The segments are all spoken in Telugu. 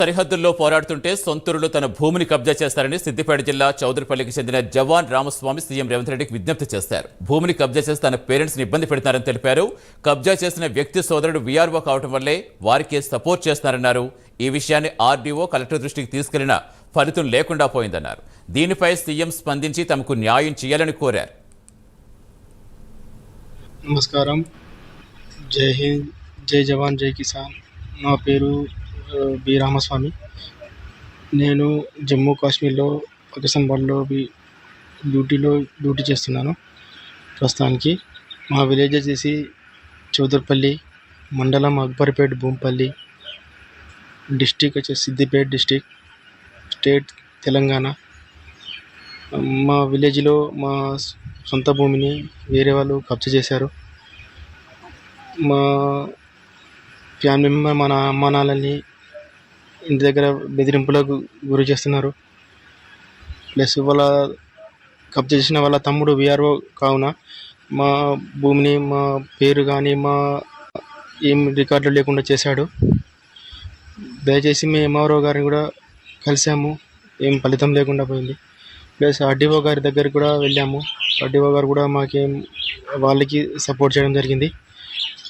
సరిహద్దుల్లో పోరాడుతుంటే సొంతూరులో తన భూమిని కబ్జా చేస్తారని సిద్దిపేట జిల్లా చౌదరిపల్లికి చెందిన జవాన్ రామస్వామి సీఎం రేవంత్ రెడ్డికి విజ్ఞప్తి చేశారు. భూమిని కబ్జా చేసి తన పేరెంట్స్ ని ఇబ్బంది పెడతారని తెలిపారు. కబ్జా చేసిన వ్యక్తి సోదరుడు వీఆర్ఓ కావడం వల్లే వారికి సపోర్ట్ చేస్తున్నారన్నారు. ఈ విషయాన్ని ఆర్డీఓ కలెక్టర్ దృష్టికి తీసుకెళ్లినా ఫలితం లేకుండా పోయిందన్నారు. దీనిపై సీఎం స్పందించి తమకు న్యాయం చేయాలని కోరారు. నమస్కారం. జై హింద్, జై జవాన్, జై కిసాన్. నా పేరు బి రామస్వామి. నేను జమ్మూ కాశ్మీర్లో పాకిస్తాన్లో డ్యూటీ చేస్తున్నాను ప్రస్తుతానికి. మా విలేజ్ వచ్చేసి చౌదరిపల్లి, మండలం అక్బర్పేట్, భూంపల్లి, డిస్టిక్ వచ్చేసి సిద్దిపేట డిస్టిక్, స్టేట్ తెలంగాణ. మా విలేజ్లో మా సొంత భూమిని వేరే వాళ్ళు కబ్జా చేశారు. మా ఫ్యామిలీ మెంబర్, మన అమ్మ నాన్నల్ని ఇంటి దగ్గర బెదిరింపులకు గురి చేస్తున్నారు. ప్లస్ వాళ్ళ కబ్జా చేసిన వాళ్ళ తమ్ముడు వీఆర్ఓ కావున మా భూమిని, మా పేరు కానీ మా ఏం రికార్డులు లేకుండా చేశాడు. దయచేసి మేము ఎంఆర్ఓ గారిని కూడా కలిసాము, ఏం ఫలితం లేకుండా పోయింది. ప్లస్ ఆర్డీఓ గారి దగ్గరికి కూడా వెళ్ళాము. ఆర్డీఓ గారు కూడా మాకేం వాళ్ళకి సపోర్ట్ చేయడం జరిగింది.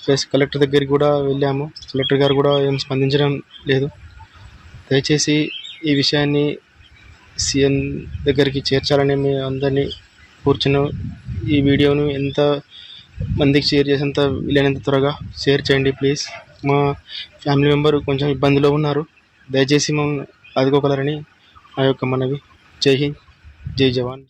ప్లస్ కలెక్టర్ దగ్గరికి కూడా వెళ్ళాము. కలెక్టర్ గారు కూడా ఏం స్పందించడం లేదు. దయచేసి ఈ విషయాన్ని సీఎం దగ్గరికి చేర్చాలని మేము అందరినీ కూర్చున్నాం. ఈ వీడియోను ఎంత మందికి షేర్ చేసేంత వీలైనంత త్వరగా షేర్ చేయండి ప్లీజ్. మా ఫ్యామిలీ మెంబర్ కొంచెం ఇబ్బందిలో ఉన్నారు. దయచేసి మమ్మల్ని ఆదుకోగలరని నా యొక్క మనవి. జై హింద్, జై జవాన్.